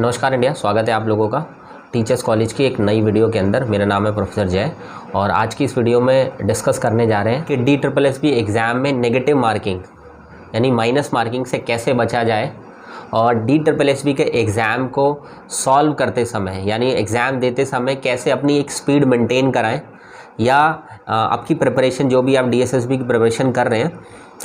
नमस्कार इंडिया, स्वागत है आप लोगों का टीचर्स कॉलेज की एक नई वीडियो के अंदर। मेरा नाम है प्रोफेसर जय और आज की इस वीडियो में डिस्कस करने जा रहे हैं कि DSSB एग्ज़ाम में नेगेटिव मार्किंग यानी माइनस मार्किंग से कैसे बचा जाए और DSSB के एग्ज़ाम को सॉल्व करते समय यानी एग्ज़ाम देते समय कैसे अपनी एक स्पीड मेंटेन कराएं या आपकी प्रिपरेशन जो भी आप DSSB की प्रिपरेशन कर रहे हैं,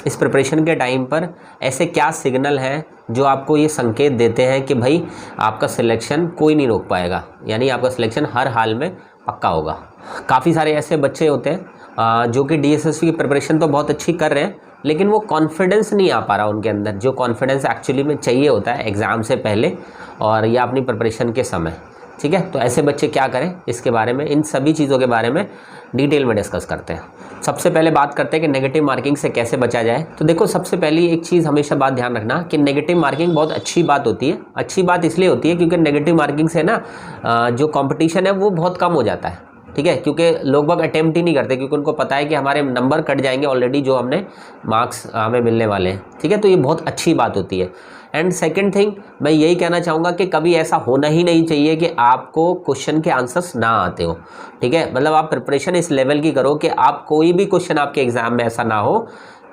इस प्रिपरेशन के टाइम पर ऐसे क्या सिग्नल हैं जो आपको ये संकेत देते हैं कि भाई आपका सिलेक्शन कोई नहीं रोक पाएगा, यानी आपका सिलेक्शन हर हाल में पक्का होगा। काफ़ी सारे ऐसे बच्चे होते हैं जो कि DSSB की प्रिपरेशन तो बहुत अच्छी कर रहे हैं, लेकिन वो कॉन्फिडेंस नहीं आ पा रहा उनके अंदर, जो कॉन्फिडेंस एक्चुअली में चाहिए होता है एग्ज़ाम से पहले और या अपनी प्रिपरेशन के समय। ठीक है, तो ऐसे बच्चे क्या करें, इसके बारे में, इन सभी चीज़ों के बारे में डिटेल में डिस्कस करते हैं। सबसे पहले बात करते हैं कि नेगेटिव मार्किंग से कैसे बचा जाए। तो देखो, सबसे पहली एक चीज़ हमेशा बात ध्यान रखना कि नेगेटिव मार्किंग बहुत अच्छी बात होती है। अच्छी बात इसलिए होती है क्योंकि नेगेटिव मार्किंग से ना जो कंपटीशन है वो बहुत कम हो जाता है। ठीक है, क्योंकि लोग बाग अटेम्प्ट ही नहीं करते क्योंकि उनको पता है कि हमारे नंबर कट जाएंगे ऑलरेडी, जो हमने मार्क्स हमें मिलने वाले हैं। ठीक है, तो ये बहुत अच्छी बात होती है। एंड सेकंड थिंग, मैं यही कहना चाहूँगा कि कभी ऐसा होना ही नहीं चाहिए कि आपको क्वेश्चन के आंसर्स ना आते हो। ठीक है, मतलब आप प्रिपरेशन इस लेवल की करो कि आप कोई भी क्वेश्चन आपके एग्ज़ाम में ऐसा ना हो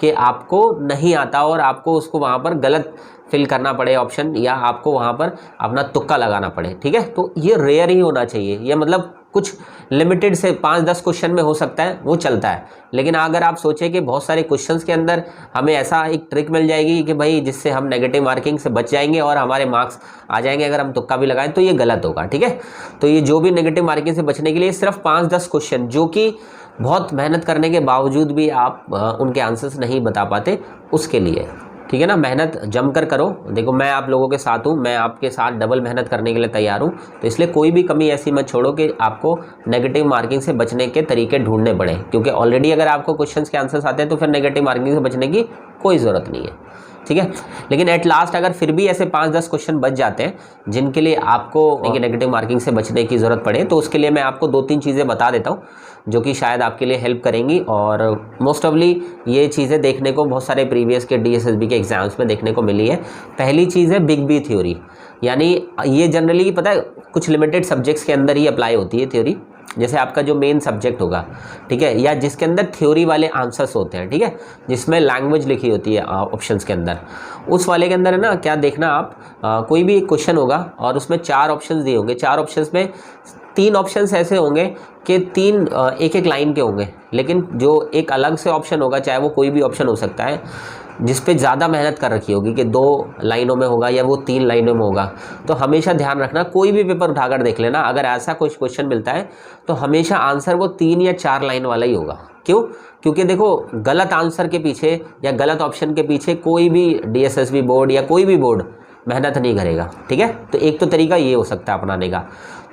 कि आपको नहीं आता और आपको उसको वहाँ पर गलत फिल करना पड़े ऑप्शन, या आपको वहाँ पर अपना तुक्का लगाना पड़े। ठीक है, तो ये रेयर ही होना चाहिए। ये मतलब कुछ लिमिटेड से 5-10 क्वेश्चन में हो सकता है, वो चलता है। लेकिन अगर आप सोचें कि बहुत सारे क्वेश्चंस के अंदर हमें ऐसा एक ट्रिक मिल जाएगी कि भाई जिससे हम नेगेटिव मार्किंग से बच जाएंगे और हमारे मार्क्स आ जाएंगे अगर हम तुक्का भी लगाएं, तो ये गलत होगा। ठीक है, तो ये जो भी नेगेटिव मार्किंग से बचने के लिए सिर्फ 5-10 क्वेश्चन, जो कि बहुत मेहनत करने के बावजूद भी आप उनके आंसर्स नहीं बता पाते, उसके लिए। ठीक है ना, मेहनत जमकर करो। देखो, मैं आप लोगों के साथ हूँ, मैं आपके साथ डबल मेहनत करने के लिए तैयार हूँ, तो इसलिए कोई भी कमी ऐसी मत छोड़ो कि आपको नेगेटिव मार्किंग से बचने के तरीके ढूंढने पड़े, क्योंकि ऑलरेडी अगर आपको क्वेश्चंस के आंसर्स आते हैं तो फिर नेगेटिव मार्किंग से बचने की कोई ज़रूरत नहीं है। ठीक है, लेकिन एट लास्ट अगर फिर भी ऐसे 5-10 क्वेश्चन बच जाते हैं जिनके लिए आपको नेगेटिव मार्किंग से बचने की ज़रूरत पड़े, तो उसके लिए मैं आपको 2-3 चीज़ें बता देता हूँ जो कि शायद आपके लिए हेल्प करेंगी। और मोस्ट ऑफली ये चीज़ें देखने को बहुत सारे प्रीवियस के DSSB के एग्ज़ाम्स में देखने को मिली है। पहली चीज़ है बिग बी थ्योरी, यानी ये जनरली पता है कुछ लिमिटेड सब्जेक्ट्स के अंदर ही अप्लाई होती है थ्योरी। जैसे आपका जो मेन सब्जेक्ट होगा, ठीक है, या जिसके अंदर थ्योरी वाले आंसर्स होते हैं, ठीक है, जिसमें लैंग्वेज लिखी होती है ऑप्शंस के अंदर, उस वाले के अंदर है ना, क्या देखना आप, कोई भी एक क्वेश्चन होगा और उसमें 4 ऑप्शंस दिए होंगे। 4 ऑप्शंस में 3 ऑप्शंस ऐसे होंगे कि 3 एक लाइन के होंगे, लेकिन जो एक अलग से ऑप्शन होगा, चाहे वो कोई भी ऑप्शन हो सकता है, जिस पे ज़्यादा मेहनत कर रखी होगी कि 2 लाइनों में होगा या वो 3 लाइनों में होगा। तो हमेशा ध्यान रखना, कोई भी पेपर उठाकर देख लेना, अगर ऐसा कुछ क्वेश्चन मिलता है तो हमेशा आंसर वो 3 या 4 लाइन वाला ही होगा। क्यों? क्योंकि देखो, गलत आंसर के पीछे या गलत ऑप्शन के पीछे कोई भी DSSB बोर्ड या कोई भी बोर्ड मेहनत नहीं करेगा। ठीक है, तो एक तो तरीका ये हो सकता है अपनाने का।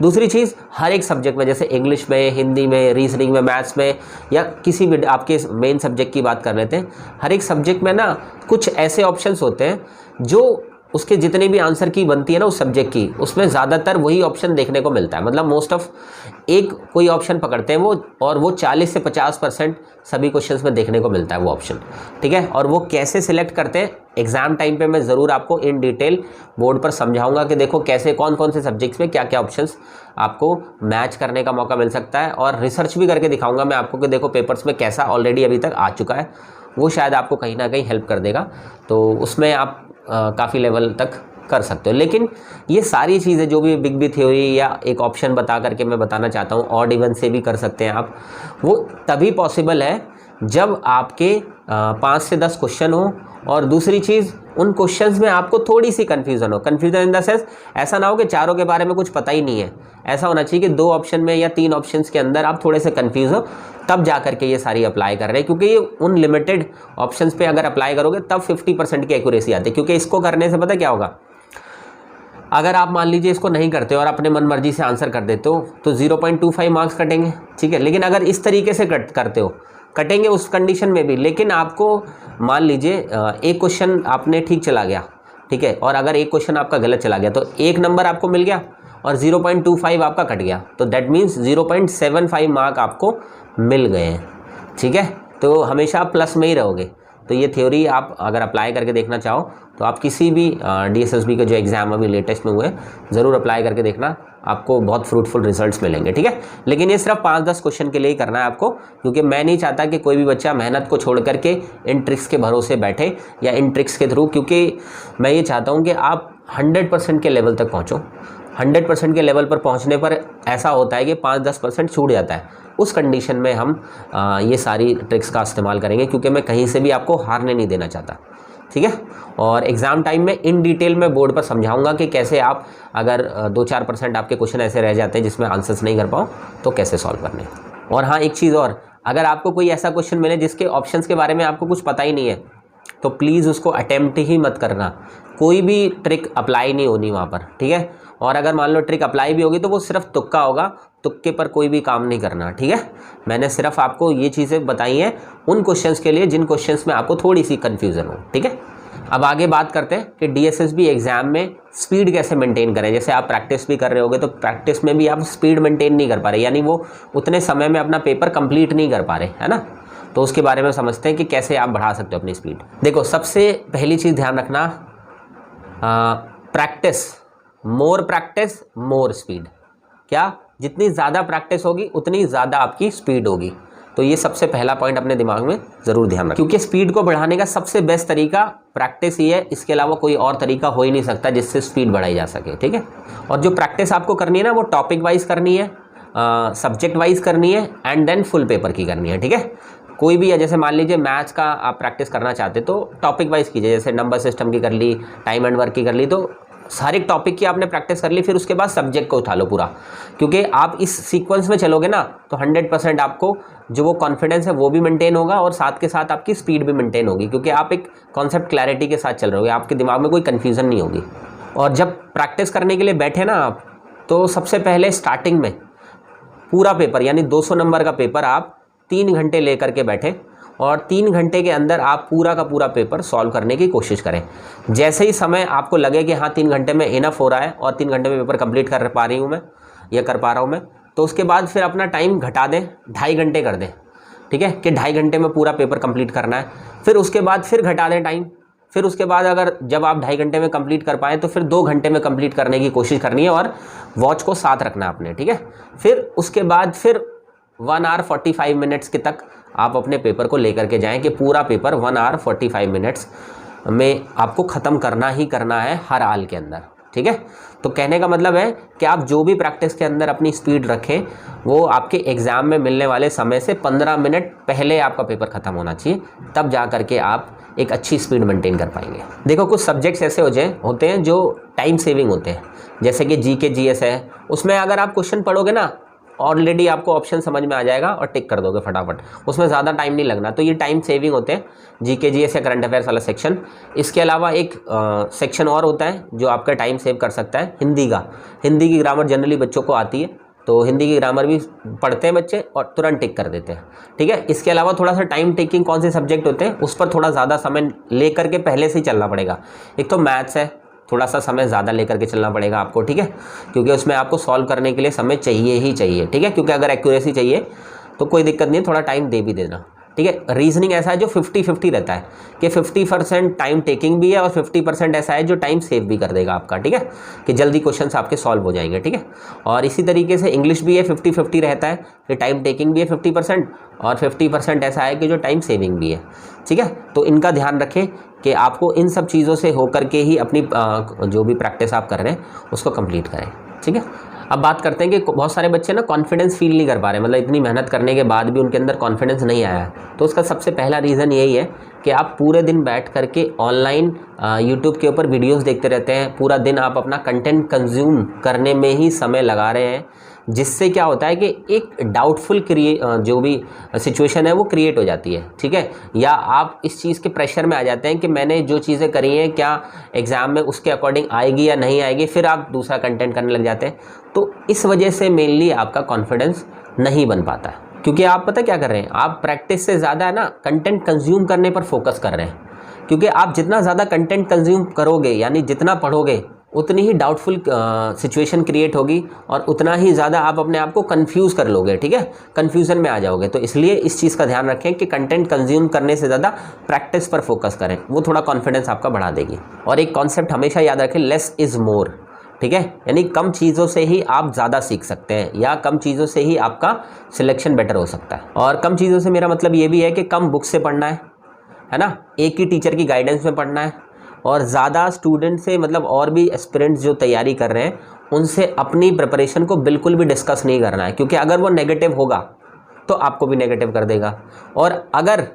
दूसरी चीज़, हर एक सब्जेक्ट में, जैसे इंग्लिश में, हिंदी में, रीजनिंग में, मैथ्स में, या किसी भी आपके मेन सब्जेक्ट की बात कर लेते हैं, हर एक सब्जेक्ट में ना कुछ ऐसे ऑप्शंस होते हैं जो उसके जितने भी आंसर की बनती है ना उस सब्जेक्ट की, उसमें ज़्यादातर वही ऑप्शन देखने को मिलता है। मतलब मोस्ट ऑफ एक कोई ऑप्शन पकड़ते हैं वो, और वो 40 से 50% सभी क्वेश्चंस में देखने को मिलता है वो ऑप्शन। ठीक है, और वो कैसे सिलेक्ट करते हैं एग्ज़ाम टाइम पे मैं ज़रूर आपको इन डिटेल बोर्ड पर समझाऊंगा कि देखो कैसे कौन कौन से सब्जेक्ट्स में क्या क्या ऑप्शंस आपको मैच करने का मौका मिल सकता है, और रिसर्च भी करके दिखाऊंगा मैं आपको कि देखो पेपर्स में कैसा ऑलरेडी अभी तक आ चुका है, वो शायद आपको कहीं ना कहीं हेल्प कर देगा। तो उसमें आप काफ़ी लेवल तक कर सकते हो। लेकिन ये सारी चीज़ें जो भी बिग बी थ्योरी या एक ऑप्शन बता करके मैं बताना चाहता हूँ, ऑड इवन से भी कर सकते हैं आप, वो तभी पॉसिबल है जब आपके 5 से 10 क्वेश्चन हो, और दूसरी चीज़ उन क्वेश्चंस में आपको थोड़ी सी कन्फ्यूज़न हो। कन्फ्यूज़न इन द सेंस, ऐसा ना हो कि चारों के बारे में कुछ पता ही नहीं है, ऐसा होना चाहिए कि 2 ऑप्शन में या 3 ऑप्शंस के अंदर आप थोड़े से कन्फ्यूज़ हो, तब जा करके ये सारी अप्लाई कर रहे हैं। क्योंकि ये उन लिमिटेड ऑप्शंस पे अगर अप्लाई करोगे तब 50% की एक्यूरेसी आती है। क्योंकि इसको करने से पता क्या होगा, अगर आप मान लीजिए इसको नहीं करते और अपने मन मर्जी से आंसर कर देते हो तो 0.25 मार्क्स कटेंगे। ठीक है, लेकिन अगर इस तरीके से करते हो, कटेंगे उस कंडीशन में भी, लेकिन आपको मान लीजिए एक क्वेश्चन आपने ठीक चला गया, ठीक है, और अगर एक क्वेश्चन आपका गलत चला गया तो 1 नंबर आपको मिल गया और 0.25 आपका कट गया, तो दैट मीन्स 0.75 मार्क आपको मिल गए हैं। ठीक है, तो हमेशा आप प्लस में ही रहोगे। तो ये थ्योरी आप अगर अप्लाई करके देखना चाहो तो आप किसी भी DSSB के जो एग्ज़ाम अभी लेटेस्ट में हुए ज़रूर अप्लाई करके देखना, आपको बहुत फ्रूटफुल रिजल्ट्स मिलेंगे, ठीक है। लेकिन ये सिर्फ 5-10 क्वेश्चन के लिए ही करना है आपको, क्योंकि मैं नहीं चाहता कि कोई भी बच्चा मेहनत को छोड़ करके इन ट्रिक्स के भरोसे बैठे या इन ट्रिक्स के थ्रू, क्योंकि मैं ये चाहता हूँ कि आप 100% के लेवल तक पहुँचो। 100% के लेवल पर पहुँचने पर ऐसा होता है कि 5-10% छूट जाता है। उस कंडीशन में हम ये सारी ट्रिक्स का इस्तेमाल करेंगे, क्योंकि मैं कहीं से भी आपको हारने नहीं देना चाहता, ठीक है। और एग्ज़ाम टाइम में इन डिटेल में बोर्ड पर समझाऊंगा कि कैसे आप अगर 2-4% आपके क्वेश्चन ऐसे रह जाते हैं जिसमें आंसर्स नहीं कर पाओ तो कैसे सॉल्व करने। और हाँ, एक चीज़ और, अगर आपको कोई ऐसा क्वेश्चन मिले जिसके ऑप्शंस के बारे में आपको कुछ पता ही नहीं है तो प्लीज़ उसको अटेम्प्ट ही मत करना, कोई भी ट्रिक अप्लाई नहीं होनी वहाँ पर, ठीक है। और अगर मान लो ट्रिक अप्लाई भी होगी तो वो सिर्फ तुक्का होगा, तुक्के पर कोई भी काम नहीं करना, ठीक है। मैंने सिर्फ आपको ये चीज़ें बताई हैं उन क्वेश्चंस के लिए जिन क्वेश्चंस में आपको थोड़ी सी कन्फ्यूज़न हो, ठीक है। अब आगे बात करते हैं कि DSSB एग्ज़ाम में स्पीड कैसे मेंटेन करें। जैसे आप प्रैक्टिस भी कर रहे होगे तो प्रैक्टिस में भी आप स्पीड मेंटेन नहीं कर पा रहे, यानी वो उतने समय में अपना पेपर कंप्लीट नहीं कर पा रहे, है ना। तो उसके बारे में समझते हैं कि कैसे आप बढ़ा सकते हो अपनी स्पीड। देखो, सबसे पहली चीज़ ध्यान रखना, प्रैक्टिस मोर स्पीड। क्या? जितनी ज़्यादा प्रैक्टिस होगी उतनी ज़्यादा आपकी स्पीड होगी। तो ये सबसे पहला पॉइंट अपने दिमाग में ज़रूर ध्यान रखें, क्योंकि स्पीड को बढ़ाने का सबसे बेस्ट तरीका प्रैक्टिस ही है। इसके अलावा कोई और तरीका हो ही नहीं सकता जिससे स्पीड बढ़ाई जा सके, ठीक है। और जो प्रैक्टिस आपको करनी है ना, वो टॉपिक वाइज करनी है, सब्जेक्ट वाइज करनी है, एंड देन फुल पेपर की करनी है, ठीक है। कोई भी है, जैसे मान लीजिए मैथ्स का आप प्रैक्टिस करना चाहते तो टॉपिक वाइज कीजिए, जैसे नंबर सिस्टम की कर ली, टाइम एंड वर्क की कर ली, तो हर एक टॉपिक की आपने प्रैक्टिस कर ली, फिर उसके बाद सब्जेक्ट को उठा लो पूरा, क्योंकि आप इस सीक्वेंस में चलोगे ना तो 100% आपको जो वो कॉन्फिडेंस है वो भी मेंटेन होगा और साथ के साथ आपकी स्पीड भी मेंटेन होगी, क्योंकि आप एक कॉन्सेप्ट क्लैरिटी के साथ चल रहे होगे, आपके दिमाग में कोई कन्फ्यूज़न नहीं होगी। और जब प्रैक्टिस करने के लिए बैठे ना आप, तो सबसे पहले स्टार्टिंग में पूरा पेपर यानी 200 नंबर का पेपर आप 3 घंटे ले करके बैठे और 3 घंटे के अंदर आप पूरा का पूरा पेपर सॉल्व करने की कोशिश करें। जैसे ही समय आपको लगे कि हाँ 3 घंटे में इनफ हो रहा है और 3 घंटे में पेपर कंप्लीट कर पा रही हूँ मैं या कर पा रहा हूँ मैं, तो उसके बाद फिर अपना टाइम घटा दें, 2.5 घंटे कर दें, ठीक है, कि 2.5 घंटे में पूरा पेपर कंप्लीट करना है। फिर उसके बाद फिर घटा दें टाइम, फिर उसके बाद अगर जब आप 2.5 घंटे में कंप्लीट कर पाएँ तो फिर 2 घंटे में कंप्लीट करने की कोशिश करनी है और वॉच को साथ रखना है आपने, ठीक है। फिर उसके बाद फिर 1 आवर 45 मिनट्स के तक आप अपने पेपर को लेकर के जाएं कि पूरा पेपर 1 आवर 45 मिनट्स में आपको ख़त्म करना ही करना है हर हाल के अंदर, ठीक है। तो कहने का मतलब है कि आप जो भी प्रैक्टिस के अंदर अपनी स्पीड रखें वो आपके एग्ज़ाम में मिलने वाले समय से 15 मिनट पहले आपका पेपर ख़त्म होना चाहिए, तब जा करके आप एक अच्छी स्पीड मेंटेन कर पाएंगे। देखो, कुछ सब्जेक्ट्स ऐसे होते हैं जो टाइम सेविंग होते हैं, जैसे कि GK GS है, उसमें अगर आप क्वेश्चन पढ़ोगे ना ऑलरेडी आपको ऑप्शन समझ में आ जाएगा और टिक कर दोगे फटाफट, उसमें ज़्यादा टाइम नहीं लगना, तो ये टाइम सेविंग होते हैं GK GS या करंट अफेयर्स वाला सेक्शन। इसके अलावा एक सेक्शन और होता है जो आपका टाइम सेव कर सकता है, हिंदी का। हिंदी की ग्रामर जनरली बच्चों को आती है, तो हिंदी की ग्रामर भी पढ़ते हैं बच्चे और तुरंत टिक कर देते हैं, ठीक है। इसके अलावा थोड़ा सा टाइम टेकिंग कौन से सब्जेक्ट होते हैं उस पर थोड़ा ज़्यादा समय ले करके पहले से ही चलना पड़ेगा। एक तो मैथ्स है, थोड़ा सा समय ज़्यादा लेकर के चलना पड़ेगा आपको, ठीक है, क्योंकि उसमें आपको सॉल्व करने के लिए समय चाहिए ही चाहिए, ठीक है, क्योंकि अगर एक्यूरेसी चाहिए तो कोई दिक्कत नहीं है, थोड़ा टाइम दे भी देना, ठीक है। रीजनिंग ऐसा है जो 50-50 रहता है कि 50% टाइम टेकिंग भी है और 50% ऐसा है जो टाइम सेव भी कर देगा आपका, ठीक है, कि जल्दी क्वेश्चंस आपके सॉल्व हो जाएंगे, ठीक है। और इसी तरीके से इंग्लिश भी है, 50-50 रहता है कि टाइम टेकिंग भी है 50% और 50% ऐसा है कि जो टाइम सेविंग भी है, ठीक है। तो इनका ध्यान रखें कि आपको इन सब चीज़ों से होकर के ही अपनी जो भी प्रैक्टिस आप कर रहे हैं उसको कंप्लीट करें, ठीक है। अब बात करते हैं कि बहुत सारे बच्चे ना कॉन्फिडेंस फील नहीं कर पा रहे, मतलब इतनी मेहनत करने के बाद भी उनके अंदर कॉन्फिडेंस नहीं आया है। तो उसका सबसे पहला रीज़न यही है कि आप पूरे दिन बैठ करके ऑनलाइन यूट्यूब के ऊपर वीडियोस देखते रहते हैं, पूरा दिन आप अपना कंटेंट कंज्यूम करने में ही समय लगा रहे हैं, जिससे क्या होता है कि एक डाउटफुल जो भी सिचुएशन है वो क्रिएट हो जाती है, ठीक है। या आप इस चीज़ के प्रेशर में आ जाते हैं कि मैंने जो चीज़ें करी हैं क्या एग्ज़ाम में उसके अकॉर्डिंग आएगी या नहीं आएगी, फिर आप दूसरा कंटेंट करने लग जाते हैं। तो इस वजह से मेनली आपका कॉन्फिडेंस नहीं बन पाता है, क्योंकि आप पता क्या कर रहे हैं, आप प्रैक्टिस से ज़्यादा है ना कंटेंट कंज्यूम करने पर फोकस कर रहे हैं, क्योंकि आप जितना ज़्यादा कंटेंट कंज्यूम करोगे यानी जितना पढ़ोगे उतनी ही डाउटफुल सिचुएशन क्रिएट होगी और उतना ही ज़्यादा आप अपने आप को कंफ्यूज कर लोगे, ठीक है, कन्फ्यूज़न में आ जाओगे। तो इसलिए इस चीज़ का ध्यान रखें कि कंटेंट कंज्यूम करने से ज़्यादा प्रैक्टिस पर फोकस करें, वो थोड़ा कॉन्फिडेंस आपका बढ़ा देगी। और एक कॉन्सेप्ट हमेशा याद रखें, लेस इज़ मोर, ठीक है, यानी कम चीज़ों से ही आप ज़्यादा सीख सकते हैं या कम चीज़ों से ही आपका सिलेक्शन बेटर हो सकता है। और कम चीज़ों से मेरा मतलब ये भी है कि कम बुक से पढ़ना है ना, एक ही टीचर की गाइडेंस में पढ़ना है और ज़्यादा स्टूडेंट से, मतलब और भी एस्पिरेंट्स जो तैयारी कर रहे हैं उनसे अपनी प्रिपरेशन को बिल्कुल भी डिस्कस नहीं करना है, क्योंकि अगर वो नेगेटिव होगा तो आपको भी नेगेटिव कर देगा, और अगर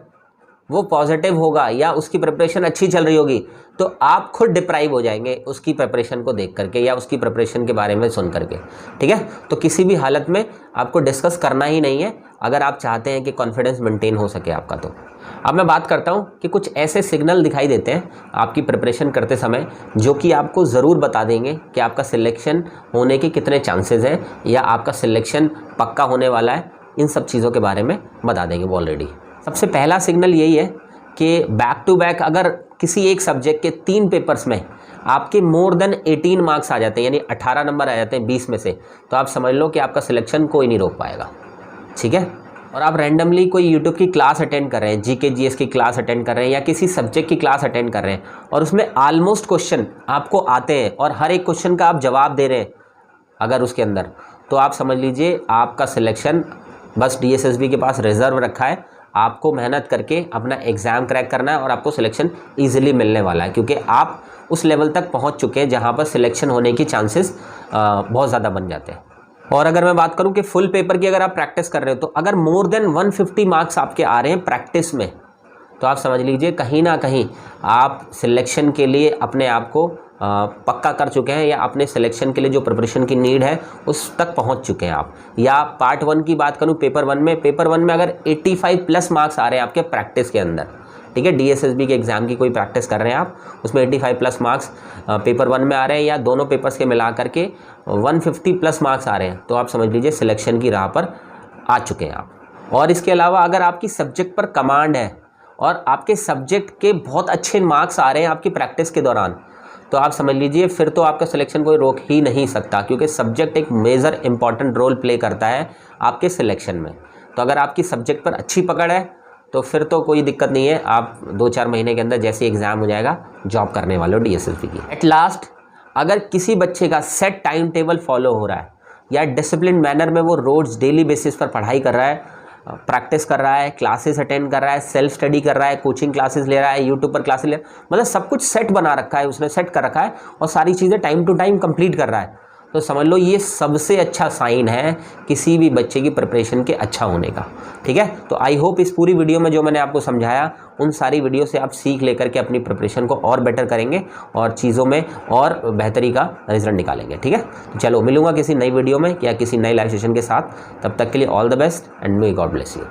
वो पॉजिटिव होगा या उसकी प्रिपरेशन अच्छी चल रही होगी तो आप खुद डिप्राइव हो जाएंगे उसकी प्रिपरेशन को देख करके या उसकी प्रिपरेशन के बारे में सुन करके, ठीक है। तो किसी भी हालत में आपको डिस्कस करना ही नहीं है अगर आप चाहते हैं कि कॉन्फिडेंस मेंटेन हो सके आपका। तो अब मैं बात करता हूं कि कुछ ऐसे सिग्नल दिखाई देते हैं आपकी प्रिपरेशन करते समय जो कि आपको ज़रूर बता देंगे कि आपका सिलेक्शन होने के कितने चांसेस हैं या आपका सिलेक्शन पक्का होने वाला है। इन सब चीज़ों के बारे में बता देंगे वो ऑलरेडी। सबसे पहला सिग्नल यही है कि बैक टू बैक अगर किसी एक सब्जेक्ट के 3 पेपर्स में आपके मोर देन 18 मार्क्स आ जाते हैं, यानी 18 नंबर आ जाते हैं 20 में से, तो आप समझ लो कि आपका सिलेक्शन कोई नहीं रोक पाएगा, ठीक है। और आप रैंडमली कोई यूट्यूब की क्लास अटेंड कर रहे हैं, जीके जीएस की क्लास अटेंड कर रहे हैं या किसी सब्जेक्ट की क्लास अटेंड कर रहे हैं और उसमें ऑलमोस्ट क्वेश्चन आपको आते हैं और हर एक क्वेश्चन का आप जवाब दे रहे हैं अगर उसके अंदर, तो आप समझ लीजिए आपका सिलेक्शन बस DSSB के पास रिजर्व रखा है। आपको मेहनत करके अपना एग्ज़ाम क्रैक करना है और आपको सिलेक्शन ईजिली मिलने वाला है, क्योंकि आप उस लेवल तक पहुंच चुके हैं जहां पर सिलेक्शन होने की चांसेस बहुत ज़्यादा बन जाते हैं। और अगर मैं बात करूं कि फुल पेपर की अगर आप प्रैक्टिस कर रहे हो, तो अगर मोर देन 150 मार्क्स आपके आ रहे हैं प्रैक्टिस में, तो आप समझ लीजिए कहीं ना कहीं आप सिलेक्शन के लिए अपने आप को पक्का कर चुके हैं या अपने सिलेक्शन के लिए जो प्रिपरेशन की नीड है उस तक पहुंच चुके हैं आप। या पार्ट 1 की बात करूं, पेपर वन में अगर 85 प्लस मार्क्स आ रहे हैं आपके प्रैक्टिस के अंदर, ठीक है, DSSB के एग्ज़ाम की कोई प्रैक्टिस कर रहे हैं आप, उसमें 85 प्लस मार्क्स पेपर 1 में आ रहे हैं या दोनों पेपर्स के मिला करके 150 प्लस मार्क्स आ रहे हैं, तो आप समझ लीजिए सिलेक्शन की राह पर आ चुके हैं आप। और इसके अलावा अगर आपकी सब्जेक्ट पर कमांड है और आपके सब्जेक्ट के बहुत अच्छे मार्क्स आ रहे हैं आपकी प्रैक्टिस के दौरान, तो आप समझ लीजिए फिर तो आपका सिलेक्शन कोई रोक ही नहीं सकता, क्योंकि सब्जेक्ट एक मेजर इंपॉर्टेंट रोल प्ले करता है आपके सिलेक्शन में। तो अगर आपकी सब्जेक्ट पर अच्छी पकड़ है तो फिर तो कोई दिक्कत नहीं है, आप 2-4 महीने के अंदर जैसे एग्ज़ाम हो जाएगा जॉब करने वाले हो DSSB की। एट लास्ट, अगर किसी बच्चे का सेट टाइम टेबल फॉलो हो रहा है या डिसिप्लिन मैनर में वो रोज़ डेली बेसिस पर पढ़ाई कर रहा है, प्रैक्टिस कर रहा है, क्लासेस अटेंड कर रहा है, सेल्फ स्टडी कर रहा है, कोचिंग क्लासेस ले रहा है, यूट्यूब पर क्लासेस ले रहा है, मतलब सब कुछ सेट बना रखा है, उसने सेट कर रखा है और सारी चीज़ें टाइम टू टाइम कंप्लीट कर रहा है, तो समझ लो ये सबसे अच्छा साइन है किसी भी बच्चे की प्रिपरेशन के अच्छा होने का, ठीक है। तो आई होप इस पूरी वीडियो में जो मैंने आपको समझाया उन सारी वीडियो से आप सीख लेकर के अपनी प्रिपरेशन को और बेटर करेंगे और चीज़ों में और बेहतरी का रिजल्ट निकालेंगे, ठीक है। तो चलो मिलूंगा किसी नई वीडियो में या किसी नई लाइव सेशन के साथ, तब तक के लिए all the best and may God bless you.